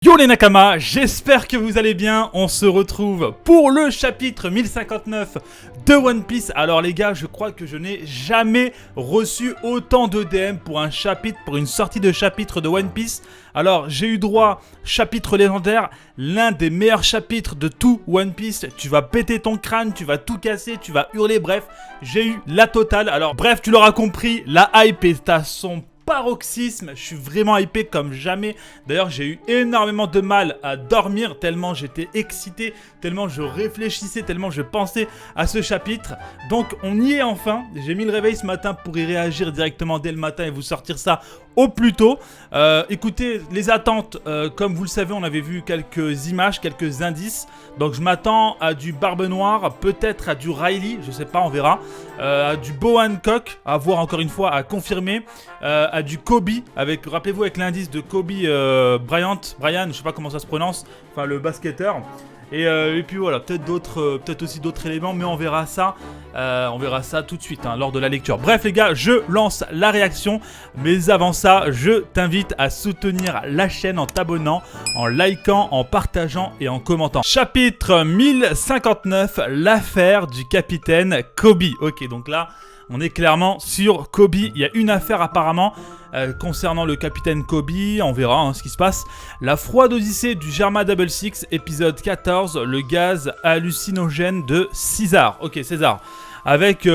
Yo les Nakama, j'espère que vous allez bien, on se retrouve pour le chapitre 1059 de One Piece. Alors les gars, je crois que je n'ai jamais reçu autant de DM pour un chapitre, pour une sortie de chapitre de One Piece. Alors j'ai eu droit, chapitre légendaire, l'un des meilleurs chapitres de tout One Piece. Tu vas péter ton crâne, tu vas tout casser, tu vas hurler, bref, j'ai eu la totale. Alors bref, tu l'auras compris, la hype est à son paroxysme, je suis vraiment hypé comme jamais. D'ailleurs, j'ai eu énormément de mal à dormir tellement j'étais excité, tellement je réfléchissais, tellement je pensais à ce chapitre. Donc, on y est enfin. J'ai mis le réveil ce matin pour y réagir directement dès le matin et vous sortir ça au plus tôt. Écoutez, les attentes, comme vous le savez, on avait vu quelques images, quelques indices. Donc, je m'attends à du Barbe Noire, peut-être à du Riley, je sais pas, on verra. À du Bow Hancock, à voir encore une fois, à confirmer. À du Kobe, avec, rappelez-vous, avec l'indice de Kobe Bryant, je sais pas comment ça se prononce, enfin le basketteur. Et puis voilà, peut-être aussi d'autres éléments, mais on verra ça tout de suite lors de la lecture. Bref les gars, je lance la réaction, mais avant ça, je t'invite à soutenir la chaîne en t'abonnant, en likant, en partageant et en commentant. Chapitre 1059, l'affaire du capitaine Kobe. Ok, donc là, on est clairement sur Kobe. Il y a une affaire apparemment concernant le capitaine Kobe. On verra ce qui se passe. La froide odyssée du Germa Double Six, épisode 14. Le gaz hallucinogène de César. Ok, César. Avec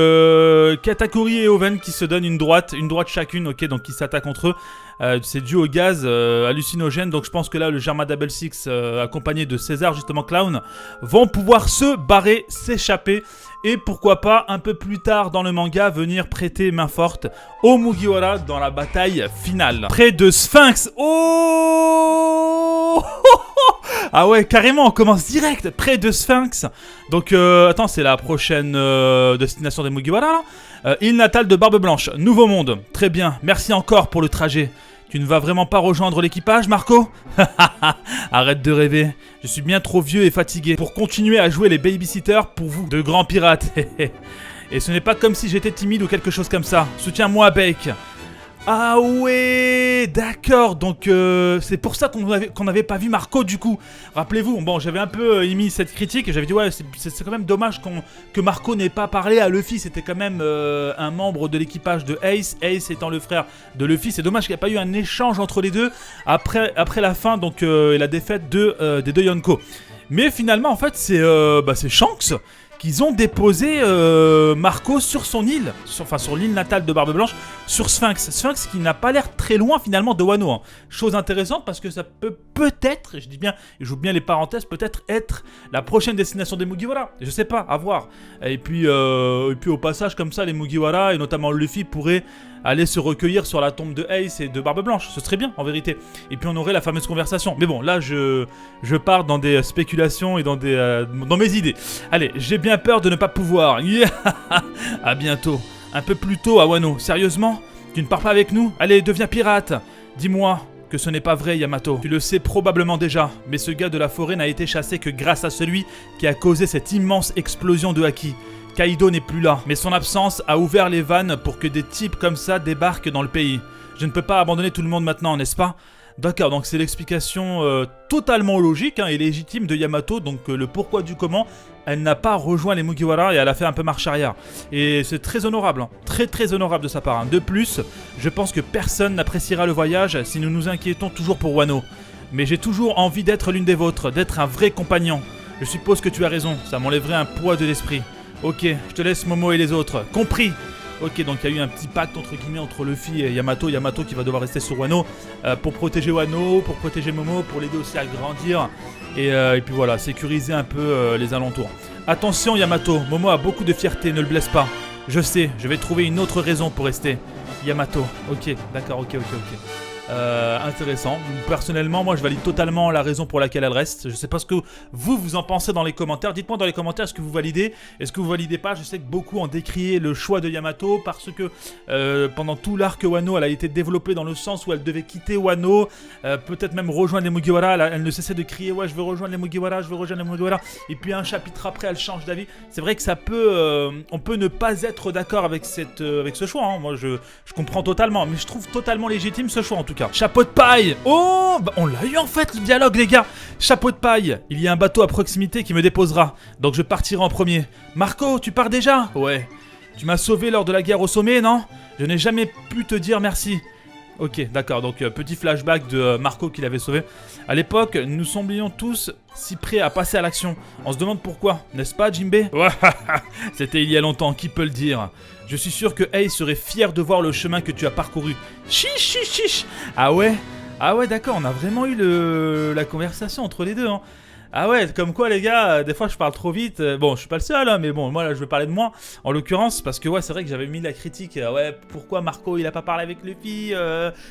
Katakuri et Oven qui se donnent une droite chacune. Ok, donc qui s'attaquent entre eux. C'est dû au gaz hallucinogène. Donc je pense que là, le Germa Double Six, accompagné de César, justement Clown, vont pouvoir se barrer, s'échapper. Et pourquoi pas, un peu plus tard dans le manga, venir prêter main forte au Mugiwara dans la bataille finale. Près de Sphinx. Oh ah ouais, carrément, on commence direct. Près de Sphinx. Donc, attends, c'est la prochaine destination des Mugiwara, là. Île natale de Barbe Blanche. Nouveau monde. Très bien. Merci encore pour le trajet. Tu ne vas vraiment pas rejoindre l'équipage, Marco? Arrête de rêver. Je suis bien trop vieux et fatigué pour continuer à jouer les babysitters pour vous, de grands pirates. Et ce n'est pas comme si j'étais timide ou quelque chose comme ça. Soutiens-moi, Bake. Ah ouais, d'accord, donc c'est pour ça qu'on n'avait pas vu Marco du coup. Rappelez-vous, bon, j'avais un peu émis cette critique et j'avais dit ouais, c'est quand même dommage que Marco n'ait pas parlé à Luffy. C'était quand même un membre de l'équipage de Ace, Ace étant le frère de Luffy. C'est dommage qu'il n'y ait pas eu un échange entre les deux après la fin donc et la défaite des deux Yonko. Mais finalement, en fait, c'est Shanks qu'ils ont déposé Marco sur son île, sur l'île natale de Barbe Blanche, sur Sphinx. Sphinx qui n'a pas l'air très loin finalement de Wano. Chose intéressante parce que ça peut peut-être, je dis bien, je joue bien les parenthèses, peut-être être la prochaine destination des Mugiwara. Je sais pas, à voir. Et puis au passage comme ça, les Mugiwara et notamment Luffy pourraient aller se recueillir sur la tombe de Ace et de Barbe Blanche. Ce serait bien en vérité. Et puis on aurait la fameuse conversation. Mais bon, là je pars dans des spéculations et dans mes idées. Allez, j'ai bien peur de ne pas pouvoir. Yeah. À bientôt. Un peu plus tôt à Wano. Sérieusement? Tu ne pars pas avec nous? Allez, deviens pirate. Dis-moi que ce n'est pas vrai, Yamato. Tu le sais probablement déjà, mais ce gars de la forêt n'a été chassé que grâce à celui qui a causé cette immense explosion de haki. Kaido n'est plus là, mais son absence a ouvert les vannes pour que des types comme ça débarquent dans le pays. Je ne peux pas abandonner tout le monde maintenant, n'est-ce pas? D'accord, donc c'est l'explication totalement logique et légitime de Yamato, donc le pourquoi du comment. Elle n'a pas rejoint les Mugiwara et elle a fait un peu marche arrière. Et c'est très honorable, très très honorable de sa part. De plus, je pense que personne n'appréciera le voyage si nous nous inquiétons toujours pour Wano. Mais j'ai toujours envie d'être l'une des vôtres, d'être un vrai compagnon. Je suppose que tu as raison, ça m'enlèverait un poids de l'esprit. Ok, je te laisse Momo et les autres. Compris? Ok, donc il y a eu un petit pacte entre guillemets entre Luffy et Yamato. Yamato qui va devoir rester sur Wano pour protéger Wano, pour protéger Momo, pour l'aider aussi à grandir. Et puis voilà, sécuriser un peu les alentours. Attention Yamato, Momo a beaucoup de fierté, ne le blesse pas. Je sais, je vais trouver une autre raison pour rester. Yamato, ok, d'accord, ok. Intéressant. Personnellement, moi je valide totalement la raison pour laquelle elle reste. Je sais pas ce que vous en pensez dans les commentaires. Dites-moi dans les commentaires, est-ce que vous validez? Est-ce que vous validez pas? Je sais que beaucoup ont décrié le choix de Yamato parce que pendant tout l'arc Wano, elle a été développée dans le sens où elle devait quitter Wano, peut-être même rejoindre les Mugiwara. Elle ne cessait de crier ouais, je veux rejoindre les Mugiwara, je veux rejoindre les Mugiwara. Et puis un chapitre après, elle change d'avis. C'est vrai que ça peut, on peut ne pas être d'accord avec ce choix. Moi je comprends totalement, mais je trouve totalement légitime ce choix en tout cas. cas. Chapeau de paille. Oh, bah, on l'a eu en fait le dialogue les gars. Chapeau de paille, il y a un bateau à proximité qui me déposera, donc je partirai en premier. Marco, tu pars déjà? Ouais. Tu m'as sauvé lors de la guerre au sommet, non? Je n'ai jamais pu te dire merci. Ok, d'accord, donc petit flashback de Marco qui l'avait sauvé. À l'époque, nous semblions tous si prêts à passer à l'action. On se demande pourquoi, n'est-ce pas Jimbei? Ouais, c'était il y a longtemps, qui peut le dire? Je suis sûr que Ace serait fier de voir le chemin que tu as parcouru. Chiche, chiche, chiche. Ah ouais? Ah ouais, d'accord, on a vraiment eu la conversation entre les deux, hein. Ah ouais, comme quoi les gars, des fois je parle trop vite. Bon, je suis pas le seul, hein, mais bon, moi là je vais parler de moi en l'occurrence, parce que ouais, c'est vrai que j'avais mis la critique. Ouais, pourquoi Marco il a pas parlé avec Luffy?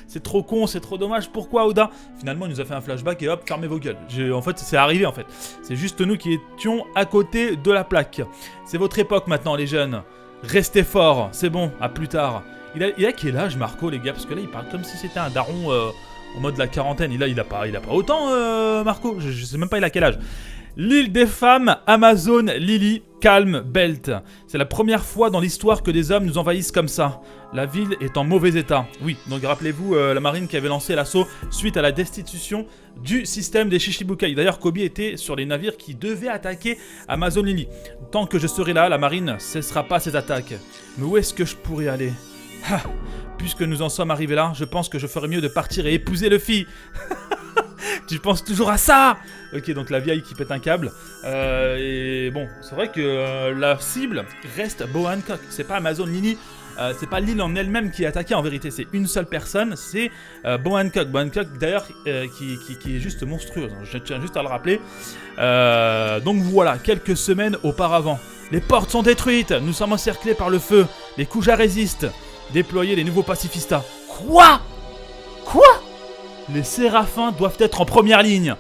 C'est trop con, c'est trop dommage. Pourquoi Oda? Finalement, il nous a fait un flashback et hop, fermez vos gueules. En fait, c'est arrivé en fait. C'est juste nous qui étions à côté de la plaque. C'est votre époque maintenant, les jeunes. Restez forts, c'est bon, à plus tard. Il a quel âge Marco, les gars? Parce que là, il parle comme si c'était un daron. En mode la quarantaine, il a pas autant Marco, je sais même pas il a quel âge. L'île des femmes, Amazon, Lily, Calm, Belt. C'est la première fois dans l'histoire que des hommes nous envahissent comme ça. La ville est en mauvais état. Oui, donc rappelez-vous la marine qui avait lancé l'assaut suite à la destitution du système des Shichibukai. D'ailleurs, Kobe était sur les navires qui devaient attaquer Amazon Lily. Tant que je serai là, la marine cessera pas ses attaques. Mais où est-ce que je pourrais aller? Puisque nous en sommes arrivés là, je pense que je ferais mieux de partir et épouser Luffy. Tu penses toujours à ça? Ok, donc la vieille qui pète un câble. Et bon, c'est vrai que la cible reste Boa Hancock. C'est pas Amazon Lily. C'est pas l'île en elle-même qui est attaquée en vérité. C'est une seule personne, c'est Boa Hancock. Boa Hancock d'ailleurs qui est juste monstrueuse. Je tiens juste à le rappeler. Donc voilà, quelques semaines auparavant. Les portes sont détruites. Nous sommes encerclés par le feu. Les Kuja résistent. Déployer les nouveaux pacifistas. Quoi? Les séraphins doivent être en première ligne.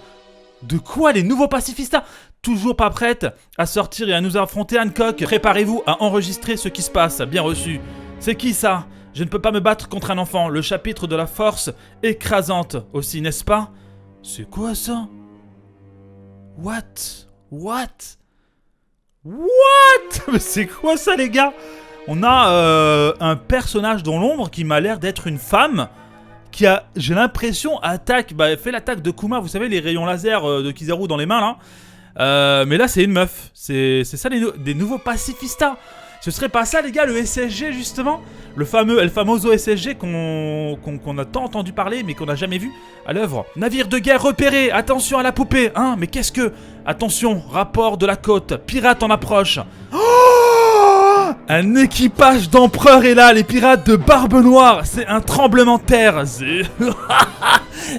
De quoi les nouveaux pacifistas? Toujours pas prêtes à sortir et à nous affronter Hancock. Préparez-vous à enregistrer ce qui se passe. Bien reçu. C'est qui ça? Je ne peux pas me battre contre un enfant. Le chapitre de la force écrasante aussi, n'est-ce pas? C'est quoi ça? What? Mais c'est quoi ça les gars? On a un personnage dans l'ombre qui m'a l'air d'être une femme qui a, j'ai l'impression, fait l'attaque de Kuma, vous savez, les rayons laser de Kizaru dans les mains là. Mais là, c'est une meuf. C'est ça des nouveaux pacifistas. Ce serait pas ça, les gars, le SSG justement? Le fameux El Famoso SSG qu'on a tant entendu parler mais qu'on n'a jamais vu à l'œuvre. Navire de guerre repéré, attention à la poupée, hein? Mais qu'est-ce que... Attention, rapport de la côte, pirate en approche. Un équipage d'empereurs est là, les pirates de Barbe Noire. C'est un tremblement de terre.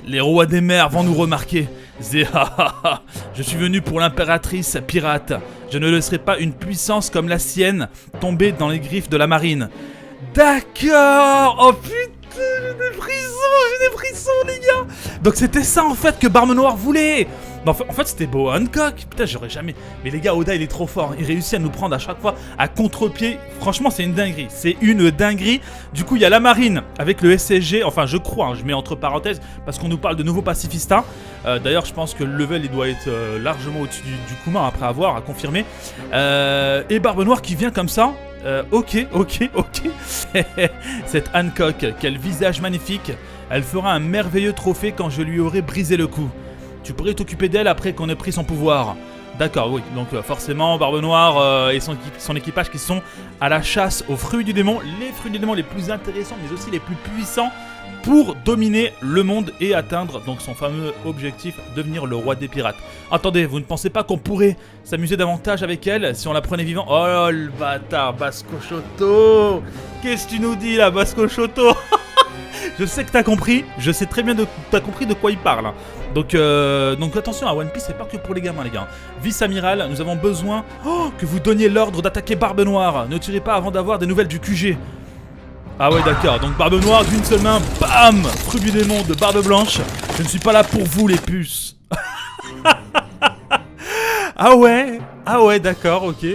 Les rois des mers vont nous remarquer. Je suis venu pour l'impératrice pirate. Je ne laisserai pas une puissance comme la sienne tomber dans les griffes de la marine. D'accord. Oh putain, j'ai des frissons les gars. Donc c'était ça en fait que Barbe Noire voulait. En fait c'était Boa Hancock. Putain, j'aurais jamais... Mais les gars, Oda il est trop fort. Il réussit à nous prendre à chaque fois à contre-pied. Franchement c'est une dinguerie. C'est une dinguerie. Du coup il y a la marine avec le SSG. Enfin je crois, hein, je mets entre parenthèses parce qu'on nous parle de nouveaux pacifistas. D'ailleurs je pense que le level il doit être largement au-dessus du Kuma après avoir à confirmer. Et Barbe Noire qui vient comme ça. Ok. Cette Hancock, quel visage magnifique. Elle fera un merveilleux trophée quand je lui aurai brisé le cou. Tu pourrais t'occuper d'elle après qu'on ait pris son pouvoir. D'accord, oui. Donc forcément, Barbe Noire et son équipage qui sont à la chasse aux fruits du démon. Les fruits du démon les plus intéressants, mais aussi les plus puissants pour dominer le monde et atteindre donc son fameux objectif, devenir le roi des pirates. Attendez, vous ne pensez pas qu'on pourrait s'amuser davantage avec elle si on la prenait vivant? Oh le bâtard, Basco Choto! Qu'est-ce que tu nous dis là, Basco Choto? Je sais que t'as compris, je sais très bien t'as compris de quoi il parle. Donc attention, à One Piece, c'est pas que pour les gamins, les gars. Vice-amiral, nous avons besoin que vous donniez l'ordre d'attaquer Barbe Noire. Ne tirez pas avant d'avoir des nouvelles du QG. Ah ouais, d'accord. Donc Barbe Noire d'une seule main, bam! Fruit du démon de Barbe Blanche. Je ne suis pas là pour vous, les puces. Ah ouais, d'accord, ok.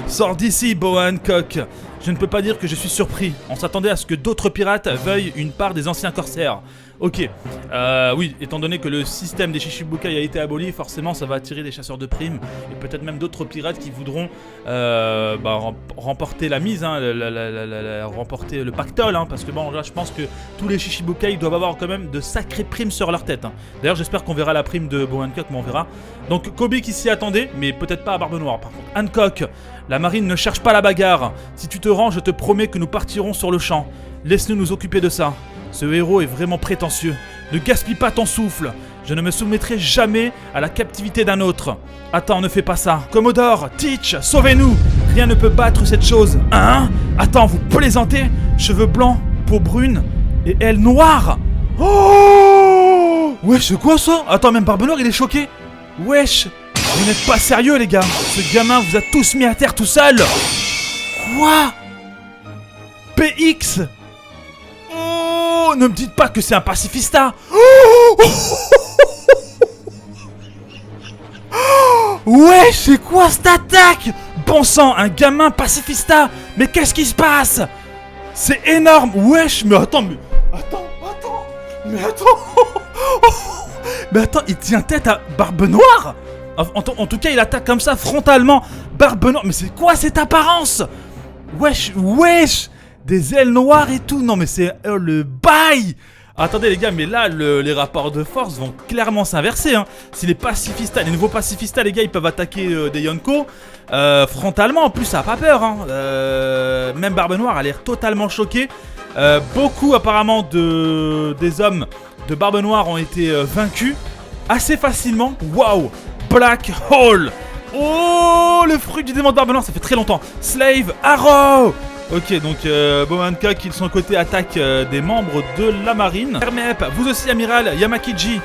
Sors d'ici, Boa Hancock. Je ne peux pas dire que je suis surpris. On s'attendait à ce que d'autres pirates veuillent une part des anciens corsaires. Ok, oui, étant donné que le système des Shichibukai a été aboli, forcément ça va attirer des chasseurs de primes et peut-être même d'autres pirates qui voudront remporter la mise, hein, remporter le pactole, hein, parce que bon, là je pense que tous les Shichibukai doivent avoir quand même de sacrées primes sur leur tête. Hein. D'ailleurs, j'espère qu'on verra la prime de Bow Hancock, mais on verra. Donc Kobe qui s'y attendait, mais peut-être pas à Barbe Noire. Par contre, Hancock, la marine ne cherche pas la bagarre. Si tu te rends, je te promets que nous partirons sur le champ. Laisse-nous nous occuper de ça. Ce héros est vraiment prétentieux. Ne gaspille pas ton souffle. Je ne me soumettrai jamais à la captivité d'un autre. Attends, ne fais pas ça. Commodore, Teach, sauvez-nous. Rien ne peut battre cette chose. Hein? Attends, vous plaisantez? Cheveux blancs, peau brune et ailes noires. Oh! Wesh, c'est quoi ça? Attends, même Barbe Noire, il est choqué. Wesh, vous n'êtes pas sérieux, les gars. Ce gamin vous a tous mis à terre tout seul. Quoi? PX? Oh, ne me dites pas que c'est un pacifista. Ouais, c'est quoi cette attaque? Bon sang, un gamin pacifista. Mais qu'est-ce qui se passe? C'est énorme. Wesh, mais attends, mais attends, il tient tête à Barbe Noire. En tout cas, il attaque comme ça, frontalement. Barbe Noire, mais c'est quoi cette apparence? Wesh, des ailes noires et tout. Non, mais c'est le bail. Attendez les gars, mais là, les rapports de force vont clairement s'inverser. Hein. Si les pacifistas, les nouveaux pacifistas, les gars, ils peuvent attaquer des Yonko frontalement. En plus, ça a pas peur. Hein. Même Barbe Noire a l'air totalement choquée. Beaucoup, apparemment, des hommes de Barbe Noire ont été vaincus assez facilement. Waouh! Black Hole! Oh, le fruit du démon de Barbe Noire, ça fait très longtemps. Slave Arrow! Ok, donc Bow Hancock, ils sont côté attaque des membres de la marine. Hermep, vous aussi, amiral. Yamakiji.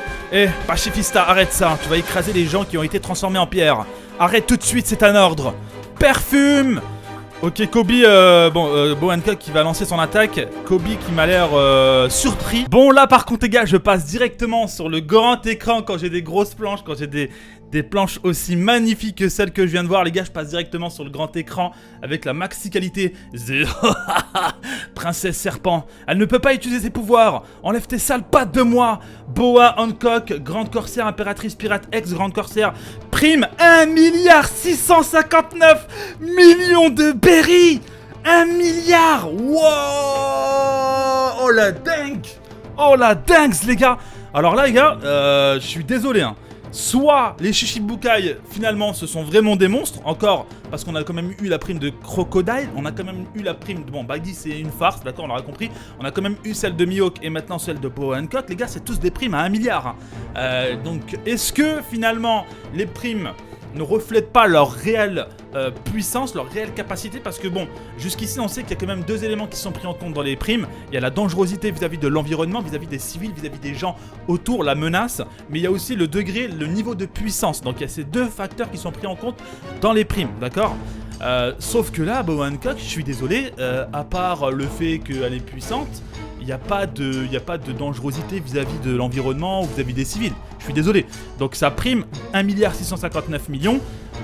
Pacifista, arrête ça. Tu vas écraser les gens qui ont été transformés en pierre. Arrête tout de suite, c'est un ordre. Perfume. Ok, Kobe, Bow Hancock qui va lancer son attaque. Kobe qui m'a l'air surpris. Bon, là par contre, les gars, je passe directement sur le grand écran quand j'ai des grosses planches, quand j'ai des planches aussi magnifiques que celles que je viens de voir. Les gars, je passe directement sur le grand écran avec la maxi qualité. Princesse Serpent, elle ne peut pas utiliser ses pouvoirs. Enlève tes sales pattes de moi. Boa Hancock, grande corsaire, impératrice pirate, ex-grande corsaire. Prime 1,659 milliard de berry. 1 milliard. Wow. Oh la dingue. Oh la dingue, les gars. Alors là, les gars, je suis désolé, hein. Soit les Shichibukai finalement ce sont vraiment des monstres, encore parce qu'on a quand même eu la prime de Crocodile, on a quand même eu la prime de... Bon, Baggy c'est une farce, d'accord, on l'aura compris. On a quand même eu celle de Mihawk et maintenant celle de Bow Hancock. Les gars, c'est tous des primes à 1 milliard. Hein. Donc est-ce que finalement les primes ne reflètent pas leur réelle puissance, leur réelle capacité? Parce que bon, jusqu'ici on sait qu'il y a quand même deux éléments qui sont pris en compte dans les primes. Il y a la dangerosité vis-à-vis de l'environnement, vis-à-vis des civils, vis-à-vis des gens autour, la menace. Mais il y a aussi le degré, le niveau de puissance. Donc il y a ces deux facteurs qui sont pris en compte dans les primes, d'accord? Sauf que là, Bow Hancock, je suis désolé, à part le fait qu'elle est puissante, il n'y a pas de dangerosité vis-à-vis de l'environnement ou vis-à-vis des civils. Je suis désolé. Donc sa prime 1,659 milliard,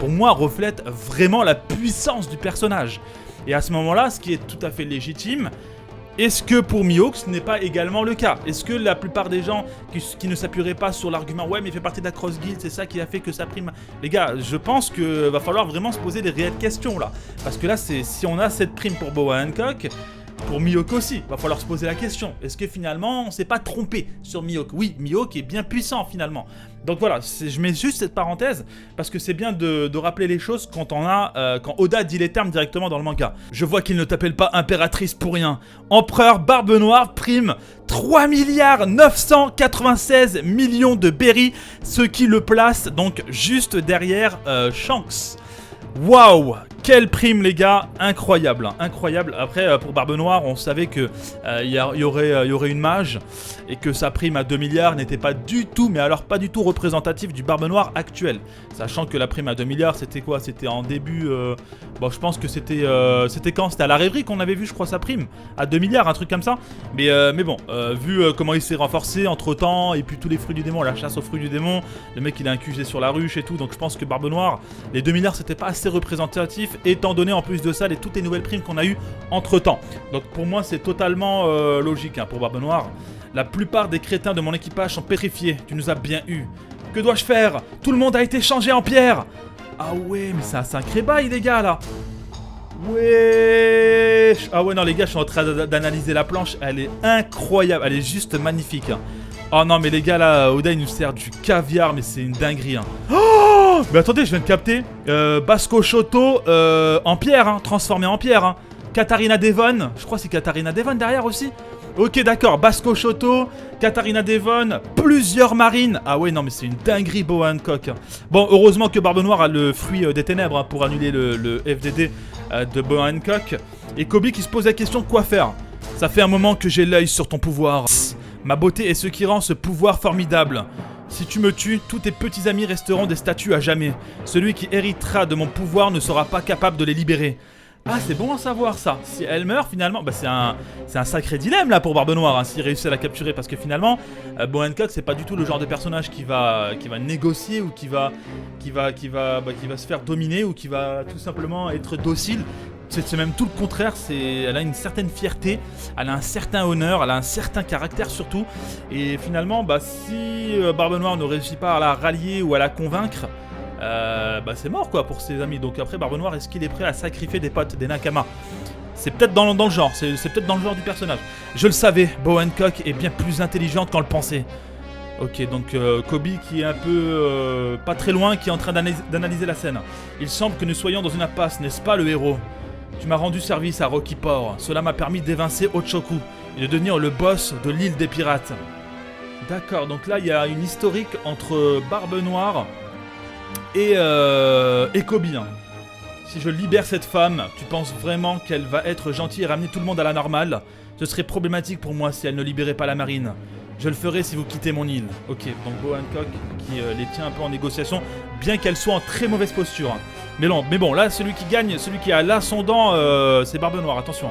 pour moi, reflète vraiment la puissance du personnage. Et à ce moment-là, ce qui est tout à fait légitime, est-ce que pour Mihawk, ce n'est pas également le cas? Est-ce que la plupart des gens qui ne s'appuieraient pas sur l'argument « Ouais, mais il fait partie de la Cross Guild, c'est ça qui a fait que sa prime... » Les gars, je pense qu'il va falloir vraiment se poser des réelles questions, là. Parce que là, si on a cette prime pour Boa Hancock... Pour Mihawk aussi, va falloir se poser la question. Est-ce que finalement, on s'est pas trompé sur Mihawk? Oui, Mihawk est bien puissant finalement. Donc voilà, je mets juste cette parenthèse parce que c'est bien de rappeler les choses quand quand Oda dit les termes directement dans le manga. Je vois qu'il ne t'appelle pas impératrice pour rien. Empereur Barbe Noire prime 3,996 milliard de berry, ce qui le place donc juste derrière Shanks. Waouh! Quelle prime les gars, incroyable, hein, incroyable. Après pour Barbe Noire, on savait que y aurait une mage et que sa prime à 2 milliards n'était pas du tout, mais alors pas du tout représentative du Barbe Noire actuel. Sachant que la prime à 2 milliards, c'était quoi? C'était en début, bon je pense que c'était quand? C'était à la rêverie qu'on avait vu je crois sa prime, à 2 milliards, un truc comme ça. Mais bon, vu comment il s'est renforcé entre temps, et puis tous les fruits du démon, la chasse aux fruits du démon, le mec il a un QG sur la ruche et tout, donc je pense que Barbe Noire, les 2 milliards c'était pas assez représentatif. étant donné en plus de ça toutes les nouvelles primes qu'on a eues entre temps. Donc pour moi c'est totalement logique pour Barbe Noire. La plupart des crétins de mon équipage sont pétrifiés, tu nous as bien eu. Que dois-je faire? Tout le monde a été changé en pierre. Ah ouais, mais c'est un sacré bail les gars là. Wesh. Ah ouais non les gars, je suis en train d'analyser la planche, elle est incroyable, elle est juste magnifique. Oh non mais les gars là, Oda il nous sert du caviar, mais c'est une dinguerie. Oh mais attendez, je viens de capter. Basco Shoto en pierre, transformé en pierre. Katarina Devon, je crois que c'est Katarina Devon derrière aussi. Ok d'accord, Basco Shoto, Katarina Devon, plusieurs marines. Ah ouais non mais c'est une dinguerie Boa Hancock. Bon heureusement que Barbe Noire a le fruit des ténèbres pour annuler le FDD de Boa Hancock. Et Kobe qui se pose la question de quoi faire. Ça fait un moment que j'ai l'œil sur ton pouvoir. Ma beauté est ce qui rend ce pouvoir formidable. Si tu me tues, tous tes petits amis resteront des statues à jamais. Celui qui héritera de mon pouvoir ne sera pas capable de les libérer. Ah, c'est bon à savoir ça. Si elle meurt finalement, bah c'est un sacré dilemme là pour Barbe Noire s'il réussit à la capturer, parce que finalement, Boa Hancock c'est pas du tout le genre de personnage qui va négocier ou qui va se faire dominer ou qui va tout simplement être docile. C'est même tout le contraire, elle a une certaine fierté, elle a un certain honneur, elle a un certain caractère surtout. Et finalement, si Barbe Noire ne réussit pas à la rallier ou à la convaincre, c'est mort quoi pour ses amis. Donc après Barbe Noire, est-ce qu'il est prêt à sacrifier des potes, des Nakama? C'est peut-être dans le genre, c'est peut-être dans le genre du personnage. Je le savais, Boa Hancock est bien plus intelligente qu'on le pensait. Ok, donc Kobe qui est un peu pas très loin, qui est en train d'analyser la scène. Il semble que nous soyons dans une impasse, n'est-ce pas le héros? Tu m'as rendu service à Rocky Port. Cela m'a permis d'évincer Ochoku et de devenir le boss de l'île des pirates. D'accord, donc là il y a une historique entre Barbe Noire et Kobe. Si je libère cette femme, tu penses vraiment qu'elle va être gentille et ramener tout le monde à la normale? Ce serait problématique pour moi si elle ne libérait pas la marine. Je le ferai si vous quittez mon île. Ok, donc Boa Hancock qui les tient un peu en négociation, bien qu'elle soit en très mauvaise posture. Mais bon, là, celui qui gagne, celui qui a l'ascendant, c'est Barbe Noire, attention.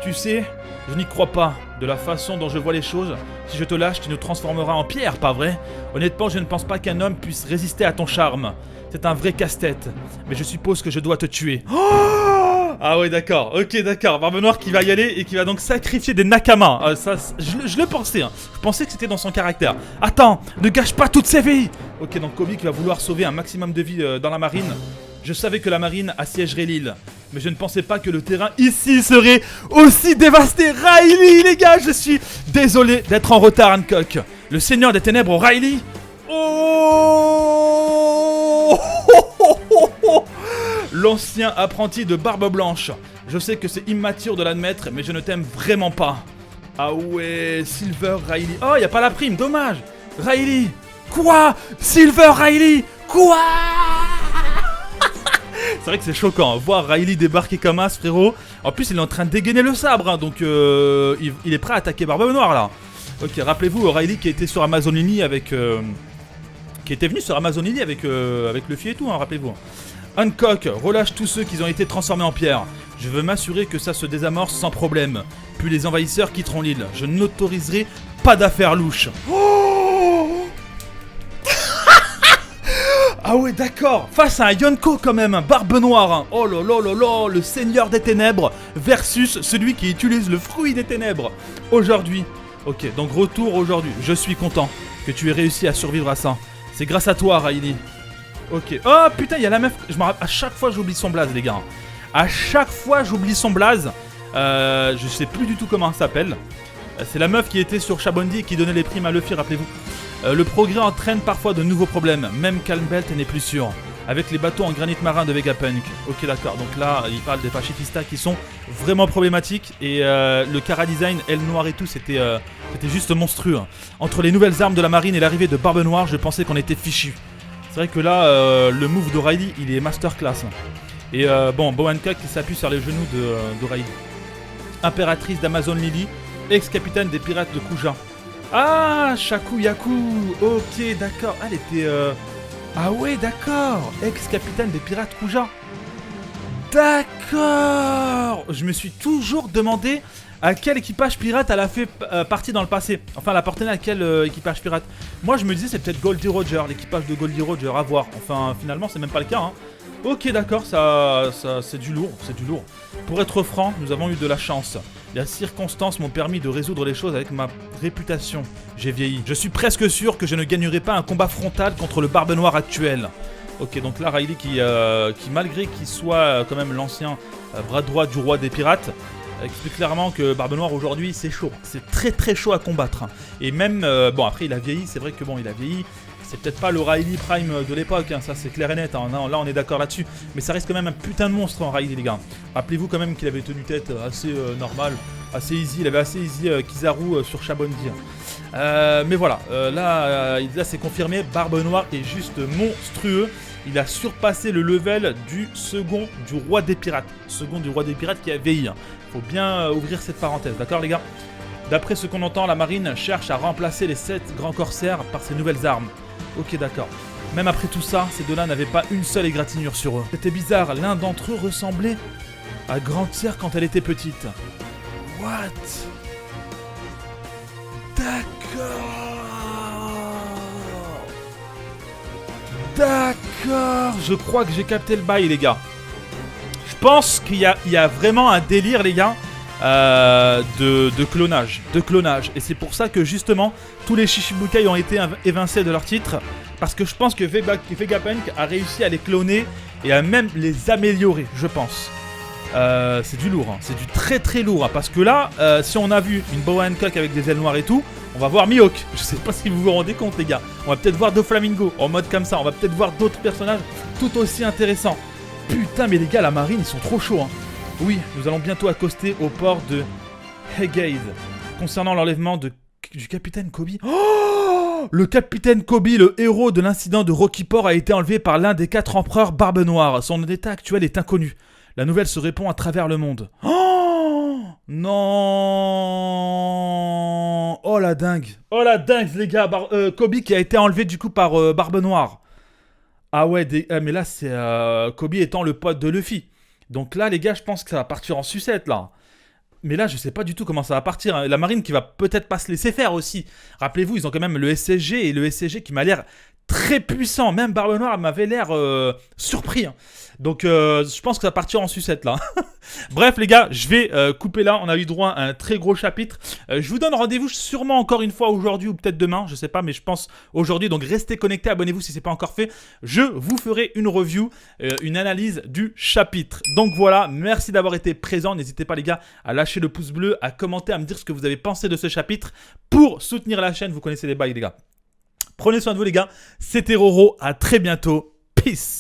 Tu sais, je n'y crois pas. De la façon dont je vois les choses, si je te lâche, tu nous transformeras en pierre, pas vrai? Honnêtement, je ne pense pas qu'un homme puisse résister à ton charme. C'est un vrai casse-tête. Mais je suppose que je dois te tuer. Oh ah ouais, d'accord. Ok, d'accord. Barbe Noire qui va y aller et qui va donc sacrifier des Nakama. Ça, je le pensais. Je pensais que c'était dans son caractère. Attends, ne gâche pas toutes ses vies. Ok, donc Kobe qui va vouloir sauver un maximum de vies dans la marine. Je savais que la marine assiégerait l'île, mais je ne pensais pas que le terrain ici serait aussi dévasté. Riley, les gars, je suis désolé d'être en retard, Hancock. Le seigneur des ténèbres, Riley. Oh l'ancien apprenti de Barbe Blanche. Je sais que c'est immature de l'admettre, mais je ne t'aime vraiment pas. Ah ouais, Silver Riley. Oh, y a pas la prime, dommage. Riley. Quoi? Silver Riley. Quoi? C'est vrai que c'est choquant, voir Riley débarquer comme as, frérot. En plus, il est en train de dégainer le sabre, donc il est prêt à attaquer Barbe Noire, là. Ok, rappelez-vous, Riley qui était sur Amazon Lily avec... qui était venu sur Amazon Lily avec Luffy et tout, rappelez-vous. Hancock, relâche tous ceux qui ont été transformés en pierre. Je veux m'assurer que ça se désamorce sans problème. Puis les envahisseurs quitteront l'île. Je n'autoriserai pas d'affaires louches. Oh ah ouais, d'accord. Face à un Yonko quand même, un Barbe Noire. Oh là là là là, le seigneur des ténèbres versus celui qui utilise le fruit des ténèbres. Aujourd'hui. Ok, donc retour aujourd'hui. Je suis content que tu aies réussi à survivre à ça. C'est grâce à toi, Riley. Ok. Oh putain, il y a la meuf. À chaque fois, j'oublie son blaze, les gars. À chaque fois, j'oublie son blaze. Je sais plus du tout comment elle s'appelle. C'est la meuf qui était sur Shabondi et qui donnait les primes à Luffy, rappelez-vous. Le progrès entraîne parfois de nouveaux problèmes. Même Calm Belt n'est plus sûr. Avec les bateaux en granit marin de Vegapunk. Ok, d'accord. Donc là, il parle des pacifistas qui sont vraiment problématiques. Et le Kara Design, elle noire et tout, c'était juste monstrueux. Entre les nouvelles armes de la marine et l'arrivée de Barbe Noire, je pensais qu'on était fichus. C'est vrai que là, le move d'O'Reilly, il est masterclass. Et bon, Boa Hancock qui s'appuie sur les genoux d'O'Reilly. Impératrice d'Amazon Lily, ex-capitaine des pirates de Kuja. Ah, Shaku Yaku. Ok, d'accord. Elle était... Ah ouais, d'accord. Ex-capitaine des pirates Kuja. D'accord. Je me suis toujours demandé À quel équipage pirate elle a fait partie dans le passé? Enfin, elle appartenait à quel équipage pirate? Moi, je me disais, c'est peut-être Goldie Roger, l'équipage de Goldie Roger, à voir. Enfin, finalement, c'est même pas le cas, hein. Ok, d'accord, ça c'est du lourd, c'est du lourd. Pour être franc, nous avons eu de la chance. Les circonstances m'ont permis de résoudre les choses avec ma réputation. J'ai vieilli. Je suis presque sûr que je ne gagnerai pas un combat frontal contre le Barbe Noire actuel. Ok, donc là, Riley qui malgré qu'il soit quand même l'ancien bras droit du roi des pirates, explique clairement que Barbe Noire aujourd'hui c'est chaud, c'est très très chaud à combattre. Et même, bon après il a vieilli, c'est vrai que bon il a vieilli, c'est peut-être pas le Riley Prime de l'époque, hein, ça c'est clair et net, hein, là on est d'accord là-dessus. Mais ça reste quand même un putain de monstre en Riley les gars. Rappelez-vous quand même qu'il avait tenu tête assez normale, assez easy, il avait assez easy Kizaru sur Shabondi. Mais voilà, là c'est confirmé, Barbe Noire est juste monstrueux. Il a surpassé le level du second du roi des pirates. Second du roi des pirates qui a vieilli. Hein. Faut bien ouvrir cette parenthèse, d'accord les gars? D'après ce qu'on entend, la marine cherche à remplacer les 7 grands corsaires par ses nouvelles armes. Ok, d'accord. Même après tout ça, ces deux-là n'avaient pas une seule égratignure sur eux. C'était bizarre, l'un d'entre eux ressemblait à Grande Sœur quand elle était petite. What? D'accord, je crois que j'ai capté le bail les gars. Je pense qu'il y a vraiment un délire les gars de clonage. Et c'est pour ça que justement tous les Shichibukai ont été évincés de leur titre. Parce que je pense que Vegapunk a réussi à les cloner et à même les améliorer, je pense. C'est du lourd, hein. C'est du très très lourd. Hein. Parce que là, si on a vu une Boa Hancock avec des ailes noires et tout, on va voir Mihawk. Je sais pas si vous vous rendez compte les gars. On va peut-être voir Doflamingo en mode comme ça. On va peut-être voir d'autres personnages tout aussi intéressants. Putain mais les gars, la marine ils sont trop chauds hein. Oui, nous allons bientôt accoster au port de Hegade. Concernant l'enlèvement du capitaine Kobe. Oh, le capitaine Kobe, le héros de l'incident de Rocky Port, a été enlevé par l'un des 4 empereurs Barbe Noire. Son état actuel est inconnu. La nouvelle se répand à travers le monde. Oh non. Oh la dingue les gars. Kobe qui a été enlevé du coup par Barbe Noire. Ah ouais, mais là c'est Kobe étant le pote de Luffy. Donc là les gars, je pense que ça va partir en sucette là. Mais là je sais pas du tout comment ça va partir. Hein. La marine qui va peut-être pas se laisser faire aussi. Rappelez-vous, ils ont quand même le SSG et le SSG qui m'a l'air très puissant. Même Barbe Noire m'avait l'air surpris. Hein. Donc je pense que ça va partir en sucette là. Bref les gars, je vais couper là. On a eu droit à un très gros chapitre. Je vous donne rendez-vous sûrement encore une fois aujourd'hui ou peut-être demain. Je sais pas, mais je pense aujourd'hui. Donc restez connectés, abonnez-vous si c'est pas encore fait. Je vous ferai une review, une analyse du chapitre. Donc voilà, merci d'avoir été présent. N'hésitez pas les gars à lâcher le pouce bleu, à commenter, à me dire ce que vous avez pensé de ce chapitre pour soutenir la chaîne. Vous connaissez les bails les gars. Prenez soin de vous les gars. C'était Roro. À très bientôt. Peace.